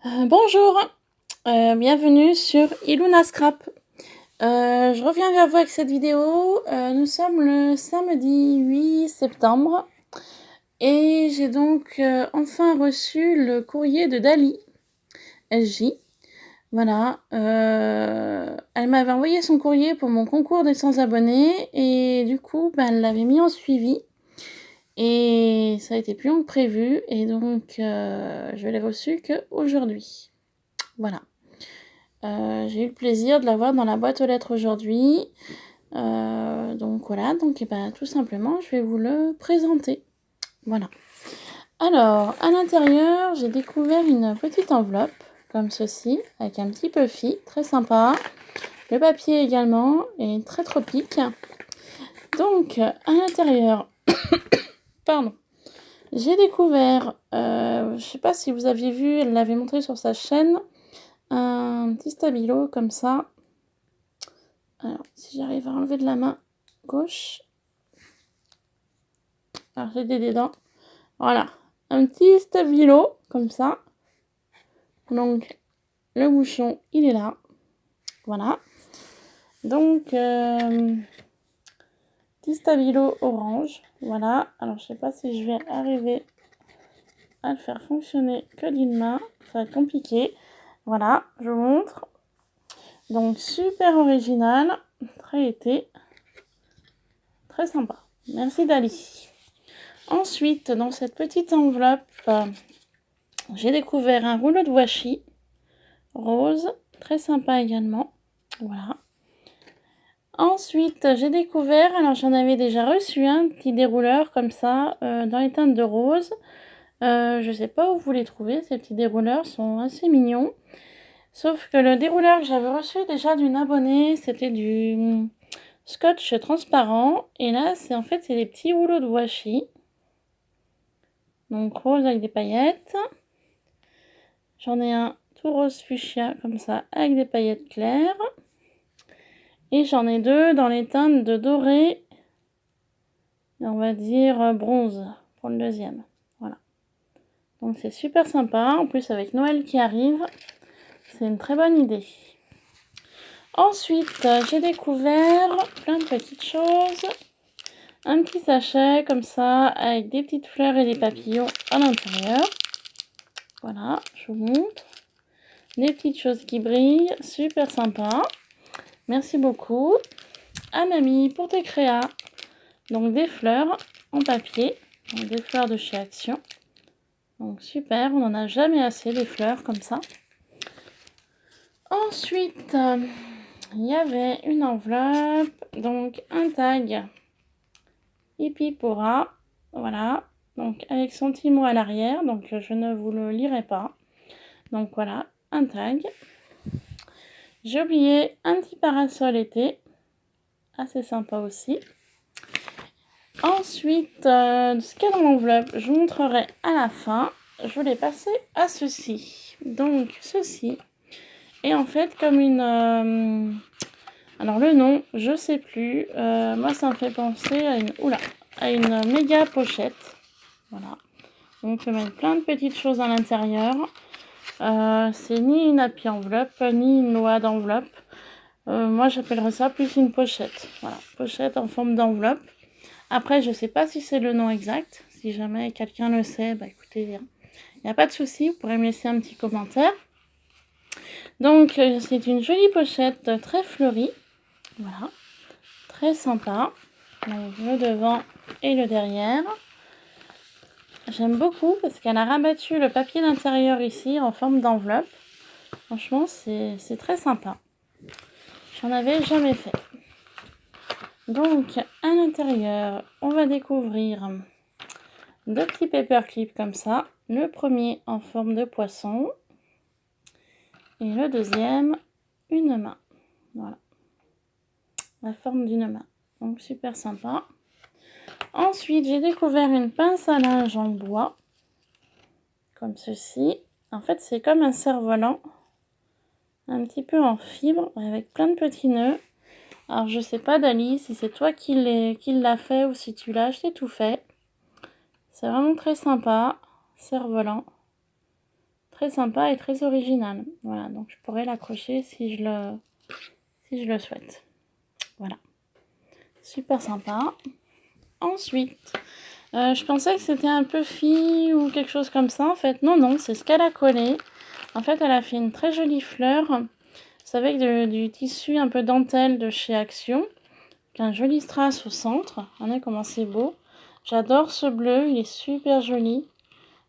Bonjour, bienvenue sur Iluna Scrap. Je reviens vers vous avec cette vidéo. Nous sommes le samedi 8 septembre et j'ai donc enfin reçu le courrier de Dali SJ. Voilà, elle m'avait envoyé son courrier pour mon concours des 100 abonnés et du coup, elle l'avait mis en suivi. Et ça a été plus long que prévu et donc je l'ai reçu qu'aujourd'hui. Voilà. J'ai eu le plaisir de l'avoir dans la boîte aux lettres aujourd'hui. Donc voilà, donc tout simplement, je vais vous le présenter. Voilà. Alors, à l'intérieur, j'ai découvert une petite enveloppe, comme ceci, avec un petit puffy, très sympa. Le papier également est très tropique. Donc, à l'intérieur, pardon, j'ai découvert, je ne sais pas si vous aviez vu, elle l'avait montré sur sa chaîne, un petit stabilo comme ça. Alors, si j'arrive à enlever de la main gauche. Alors, j'ai des dents. Voilà. Un petit stabilo, comme ça. Donc, le bouchon, il est là. Voilà. Donc, petit stabilo orange. Voilà. Alors, je sais pas si je vais arriver à le faire fonctionner que d'une main. Ça va être compliqué. Voilà, je vous montre. Donc, super original. Très été. Très sympa. Merci Dali. Ensuite, dans cette petite enveloppe, j'ai découvert un rouleau de washi rose, très sympa également. Voilà. Ensuite, j'ai découvert, alors j'en avais déjà reçu un petit dérouleur comme ça, dans les teintes de rose. Je sais pas où vous les trouvez, ces petits dérouleurs sont assez mignons. Sauf que le dérouleur que j'avais reçu déjà d'une abonnée, c'était du scotch transparent. Et là, c'est des petits rouleaux de washi. Donc rose avec des paillettes. J'en ai un tout rose fuchsia comme ça avec des paillettes claires. Et j'en ai deux dans les teintes de doré. Et on va dire bronze pour le deuxième. Voilà. Donc c'est super sympa. En plus avec Noël qui arrive, c'est une très bonne idée. Ensuite, j'ai découvert plein de petites choses. Un petit sachet comme ça avec des petites fleurs et des papillons à l'intérieur. Voilà, je vous montre. Des petites choses qui brillent, super sympa. Merci beaucoup à Mamie pour tes créas. Donc des fleurs en papier, donc des fleurs de chez Action. Donc super, on n'en a jamais assez des fleurs comme ça. Ensuite, il y avait une enveloppe, donc un tag Hippipora, voilà, donc avec son petit mot à l'arrière, donc je ne vous le lirai pas. Donc voilà, un tag. J'ai oublié un petit parasol été, assez sympa aussi. Ensuite, ce qu'il y a dans l'enveloppe, je vous montrerai à la fin. Je l'ai passé à ceci. Donc ceci est en fait comme une... alors le nom, je sais plus. Moi, ça me fait penser à une méga pochette. Voilà. On peut mettre plein de petites choses à l'intérieur. C'est ni une happy enveloppe, ni une loi d'enveloppe. Moi, j'appellerais ça plus une pochette. Voilà, pochette en forme d'enveloppe. Après, je ne sais pas si c'est le nom exact. Si jamais quelqu'un le sait, écoutez, il n'y a pas de souci. Vous pourrez me laisser un petit commentaire. Donc, c'est une jolie pochette très fleurie. Voilà, très sympa. Donc, le devant et le derrière. J'aime beaucoup parce qu'elle a rabattu le papier d'intérieur ici en forme d'enveloppe. Franchement, c'est très sympa. J'en avais jamais fait. Donc, à l'intérieur, on va découvrir deux petits paperclips comme ça. Le premier en forme de poisson. Et le deuxième, une main. Voilà. La forme d'une main. Donc, super sympa. Ensuite, j'ai découvert une pince à linge en bois. Comme ceci. En fait, c'est comme un cerf-volant. Un petit peu en fibre, avec plein de petits nœuds. Alors, je sais pas, Dali, si c'est toi qui l'a fait ou si tu l'as acheté tout fait. C'est vraiment très sympa. Cerf-volant. très sympa et très original. Voilà, donc je pourrais l'accrocher si je le souhaite. Voilà, super sympa. Ensuite, je pensais que c'était un peu fille ou quelque chose comme ça. En fait, non, c'est ce qu'elle a collé. En fait, elle a fait une très jolie fleur. C'est avec du tissu un peu dentelle de chez Action. Un joli strass au centre. Regardez comment c'est beau. J'adore ce bleu, il est super joli.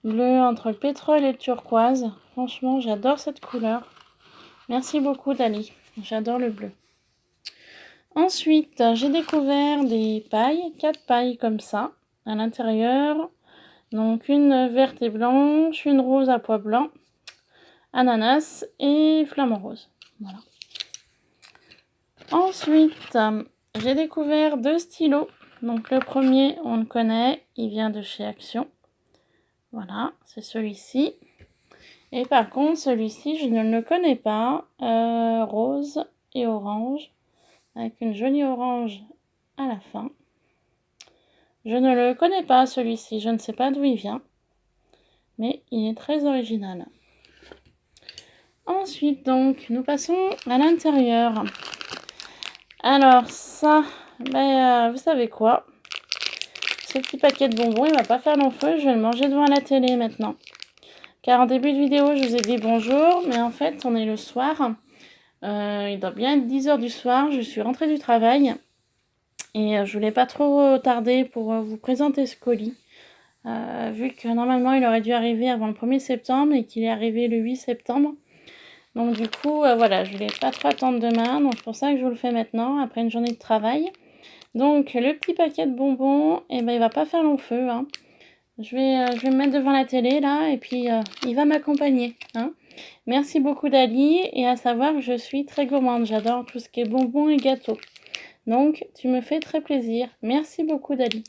Bleu entre le pétrole et le turquoise. Franchement, j'adore cette couleur. Merci beaucoup Dali. J'adore le bleu. Ensuite, j'ai découvert des pailles, 4 pailles comme ça, à l'intérieur. Donc une verte et blanche, une rose à pois blanc, ananas et flamant rose. Voilà. Ensuite, j'ai découvert 2 stylos. Donc le premier, on le connaît, il vient de chez Action. Voilà, c'est celui-ci. Et par contre, celui-ci, je ne le connais pas. Rose et orange, avec une jolie orange à la fin. Je ne le connais pas, celui-ci. Je ne sais pas d'où il vient. Mais il est très original. Ensuite, donc, nous passons à l'intérieur. Alors, ça, vous savez quoi? Ce petit paquet de bonbons, il va pas faire long feu. Je vais le manger devant la télé maintenant. Car en début de vidéo, je vous ai dit bonjour. Mais en fait, on est le soir. Il doit bien être 10 h du soir. Je suis rentrée du travail. Et je voulais pas trop tarder pour vous présenter ce colis. Vu que normalement, il aurait dû arriver avant le 1er septembre et qu'il est arrivé le 8 septembre. Donc du coup, voilà, je voulais pas trop attendre demain. Donc c'est pour ça que je vous le fais maintenant, après une journée de travail. Donc le petit paquet de bonbons, il va pas faire long feu. Hein. Je vais me mettre devant la télé là et puis il va m'accompagner. Hein. Merci beaucoup Dali, et à savoir que je suis très gourmande. J'adore tout ce qui est bonbons et gâteaux. Donc tu me fais très plaisir. Merci beaucoup Dali.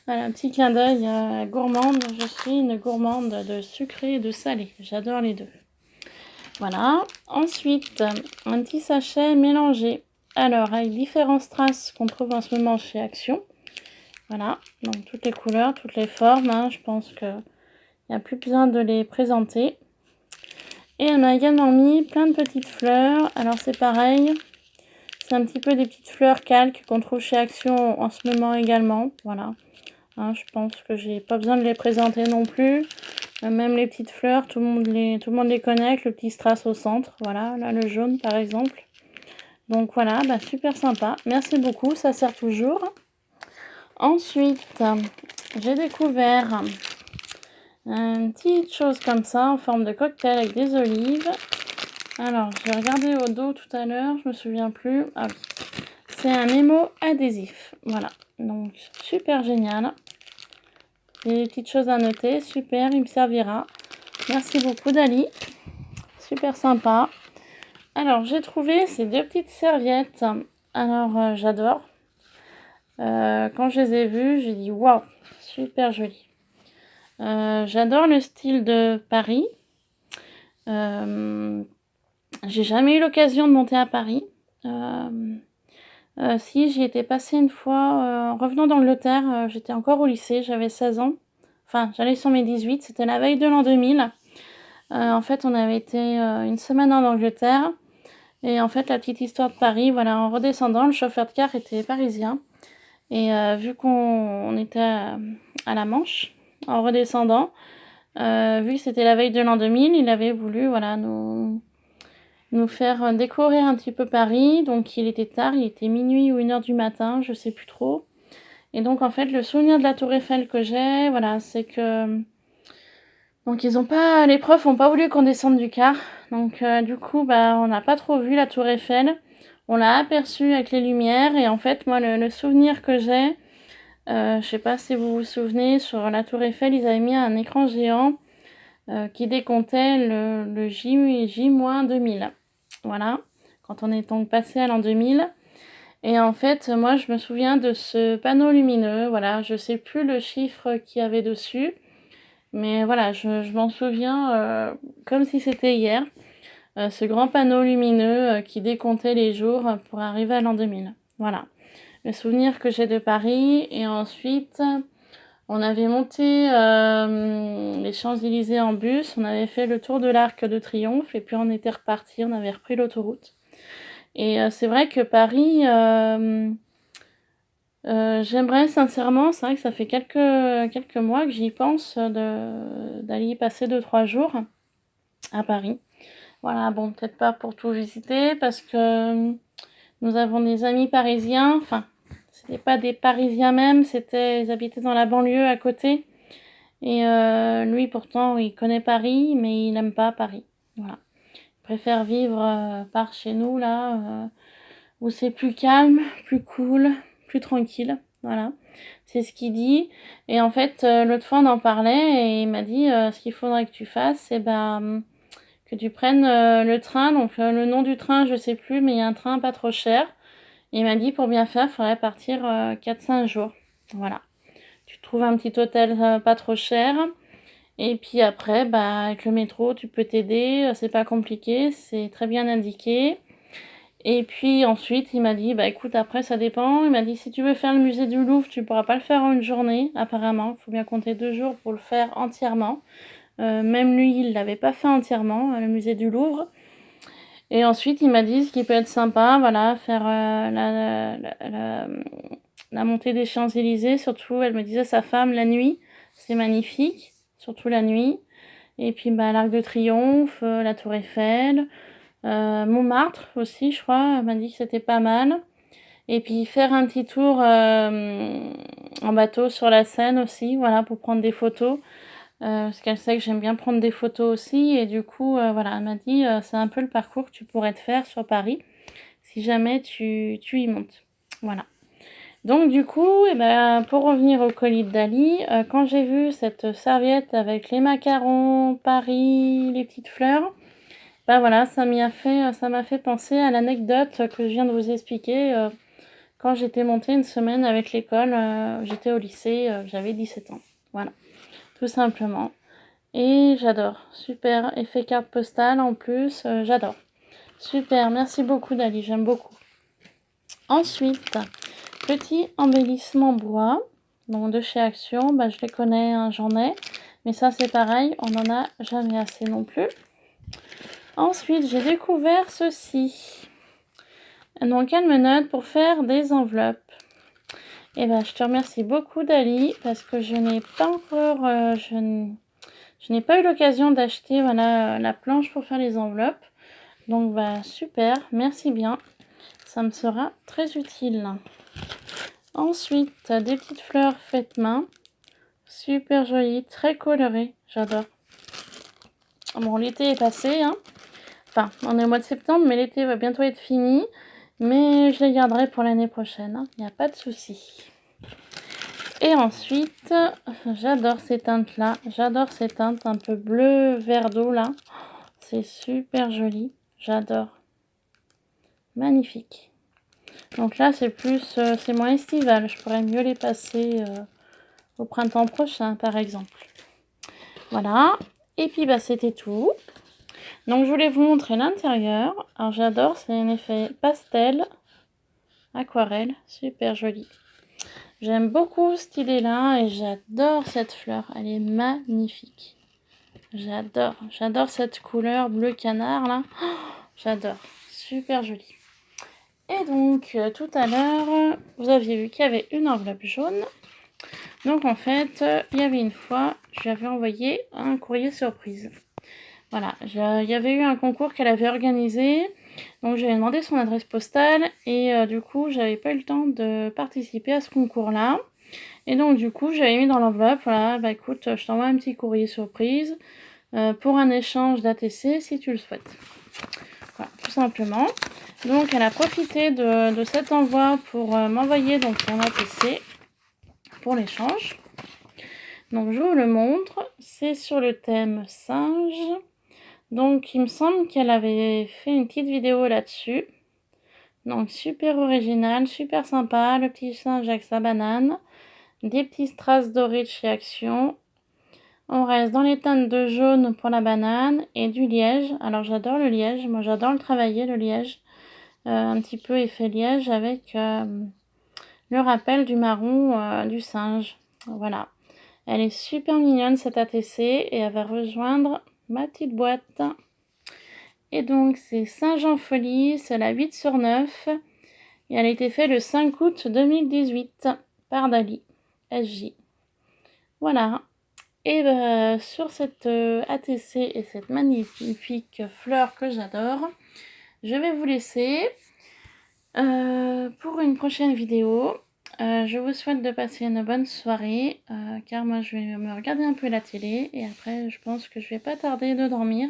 Voilà, un petit clin d'œil gourmande. Je suis une gourmande de sucré et de salé. J'adore les deux. Voilà. Ensuite, un petit sachet mélangé. Alors, avec différents strass qu'on trouve en ce moment chez Action. Voilà. Donc, toutes les couleurs, toutes les formes. Hein. Je pense qu'il n'y a plus besoin de les présenter. Et elle m'a également mis plein de petites fleurs. Alors, c'est pareil. C'est un petit peu des petites fleurs calques qu'on trouve chez Action en ce moment également. Voilà. Hein, je pense que j'ai pas besoin de les présenter non plus. Même les petites fleurs, tout le monde les connaît, avec le petit strass au centre. Voilà, là le jaune par exemple. Donc voilà, super sympa. Merci beaucoup, ça sert toujours. Ensuite, j'ai découvert une petite chose comme ça, en forme de cocktail avec des olives. Alors, j'ai regardé au dos tout à l'heure, je me souviens plus. Ah oui, c'est un émo adhésif. Voilà, donc super génial. Des petites choses à noter, super, il me servira. Merci beaucoup Dali, super sympa. Alors j'ai trouvé ces 2 petites serviettes. Alors j'adore. Quand je les ai vues, j'ai dit waouh, super joli. J'adore le style de Paris. J'ai jamais eu l'occasion de monter à Paris. Si, j'y étais passée une fois en revenant d'Angleterre. J'étais encore au lycée, j'avais 16 ans. Enfin, j'allais sur mes 18, c'était la veille de l'an 2000. En fait, on avait été une semaine en Angleterre. Et en fait, la petite histoire de Paris, voilà, en redescendant, le chauffeur de car était parisien. Et vu qu'on était à la Manche, en redescendant, vu que c'était la veille de l'an 2000, il avait voulu, voilà, nous faire découvrir un petit peu Paris. Donc il était tard, il était minuit ou 1 h du matin, je sais plus trop. Et donc en fait, le souvenir de la Tour Eiffel que j'ai, voilà, c'est que... Donc les profs ont pas voulu qu'on descende du car. Donc du coup, on n'a pas trop vu la Tour Eiffel. On l'a aperçue avec les lumières. Et en fait, moi, le souvenir que j'ai, je sais pas si vous vous souvenez, sur la Tour Eiffel, ils avaient mis un écran géant qui décomptait le J-2000. Voilà, quand on est donc passé à l'an 2000. Et en fait, moi, je me souviens de ce panneau lumineux. Voilà, je sais plus le chiffre qu'il y avait dessus. Mais voilà, je m'en souviens comme si c'était hier. Ce grand panneau lumineux qui décomptait les jours pour arriver à l'an 2000. Voilà, le souvenir que j'ai de Paris. Et ensuite, On avait monté les Champs-Élysées en bus, on avait fait le tour de l'Arc de Triomphe et puis on était reparti, on avait repris l'autoroute. Et c'est vrai que Paris, j'aimerais sincèrement, c'est vrai que ça fait quelques mois que j'y pense d'aller y passer 2-3 jours à Paris. Voilà, bon, peut-être pas pour tout visiter parce que nous avons des amis parisiens, enfin, c'était pas des Parisiens même, ils habitaient dans la banlieue à côté. Et lui, pourtant, il connaît Paris, mais il n'aime pas Paris. Voilà. Il préfère vivre par chez nous, là, où c'est plus calme, plus cool, plus tranquille. Voilà. C'est ce qu'il dit. Et en fait, l'autre fois, on en parlait et il m'a dit ce qu'il faudrait que tu fasses, c'est que tu prennes le train. Donc, le nom du train, je sais plus, mais il y a un train pas trop cher. Et il m'a dit pour bien faire, il faudrait partir 4-5 jours. Voilà. Tu trouves un petit hôtel pas trop cher. Et puis après, avec le métro, tu peux t'aider, c'est pas compliqué, c'est très bien indiqué. Et puis ensuite, il m'a dit, écoute, après ça dépend. Il m'a dit, si tu veux faire le musée du Louvre, tu pourras pas le faire en une journée, apparemment. Il faut bien compter 2 jours pour le faire entièrement. Même lui, il l'avait pas fait entièrement, le musée du Louvre. Et ensuite, il m'a dit, ce qui peut être sympa, voilà, faire la montée des Champs-Élysées, surtout, elle me disait, sa femme, la nuit, c'est magnifique, surtout la nuit. Et puis l'Arc de Triomphe, la Tour Eiffel, Montmartre aussi, je crois, elle m'a dit que c'était pas mal. Et puis faire un petit tour en bateau sur la Seine aussi, voilà, pour prendre des photos. Parce qu'elle sait que j'aime bien prendre des photos aussi. Et du coup, voilà, elle m'a dit, c'est un peu le parcours que tu pourrais te faire sur Paris, si jamais tu y montes. Voilà. Donc du coup, pour revenir au colis de Dali, quand j'ai vu cette serviette avec les macarons, Paris, les petites fleurs, voilà, ça m'a fait penser à l'anecdote que je viens de vous expliquer quand j'étais montée une semaine avec l'école. J'étais au lycée, j'avais 17 ans. Voilà, tout simplement. Et j'adore. Super effet carte postale en plus, j'adore. Super, merci beaucoup Dali, j'aime beaucoup. Ensuite, petit embellissement bois, donc de chez Action, je les connais, hein, j'en ai, mais ça c'est pareil, on n'en a jamais assez non plus. Ensuite, j'ai découvert ceci. Donc, elle me note pour faire des enveloppes. Et je te remercie beaucoup Dali, parce que je n'ai pas encore, je n'ai pas eu l'occasion d'acheter, voilà, la planche pour faire les enveloppes. Donc, super, merci bien. Ça me sera très utile. Ensuite, des petites fleurs faites main. Super jolies, très colorées. J'adore. Bon, l'été est passé, hein. Enfin, on est au mois de septembre, mais l'été va bientôt être fini. Mais je les garderai pour l'année prochaine, hein. Il n'y a pas de souci. Et ensuite, j'adore ces teintes-là. J'adore ces teintes un peu bleu, vert d'eau, là. C'est super joli. J'adore. Magnifique. Donc là, c'est moins estival. Je pourrais mieux les passer au printemps prochain, par exemple. Voilà. Et puis, c'était tout. Donc, je voulais vous montrer l'intérieur. Alors, j'adore. C'est un effet pastel, aquarelle. Super joli. J'aime beaucoup cette idée-là et j'adore cette fleur. Elle est magnifique. J'adore. J'adore cette couleur bleu canard, là. Oh, j'adore. Super joli. Et donc, tout à l'heure, vous aviez vu qu'il y avait une enveloppe jaune. Donc, en fait, il y avait une fois, je lui avais envoyé un courrier surprise. Voilà, il y avait eu un concours qu'elle avait organisé. Donc, j'avais demandé son adresse postale. Et du coup, j'avais pas eu le temps de participer à ce concours-là. Et donc, du coup, j'avais mis dans l'enveloppe, voilà, écoute, je t'envoie un petit courrier surprise pour un échange d'ATC si tu le souhaites. Voilà, tout simplement. Donc, elle a profité de cet envoi pour m'envoyer donc son ATC pour l'échange. Donc, je vous le montre. C'est sur le thème singe. Donc, il me semble qu'elle avait fait une petite vidéo là-dessus. Donc, super original, super sympa. Le petit singe avec sa banane. Des petits strass dorés de chez Action. On reste dans les teintes de jaune pour la banane et du liège. Alors, j'adore le liège. Moi, j'adore le travailler, le liège. Un petit peu effet liège avec le rappel du marron du singe. Voilà. Elle est super mignonne cette ATC et elle va rejoindre ma petite boîte. Et donc c'est Saint-Jean-Folie, c'est la 8/9 et elle a été faite le 5 août 2018 par Dali, SJ. Voilà. Et sur cette ATC et cette magnifique fleur que j'adore, je vais vous laisser pour une prochaine vidéo. Je vous souhaite de passer une bonne soirée, car moi je vais me regarder un peu la télé et après je pense que je vais pas tarder de dormir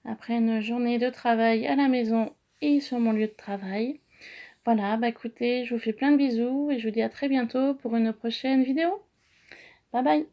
après une journée de travail à la maison et sur mon lieu de travail. Voilà, bah écoutez, je vous fais plein de bisous et je vous dis à très bientôt pour une prochaine vidéo. Bye bye!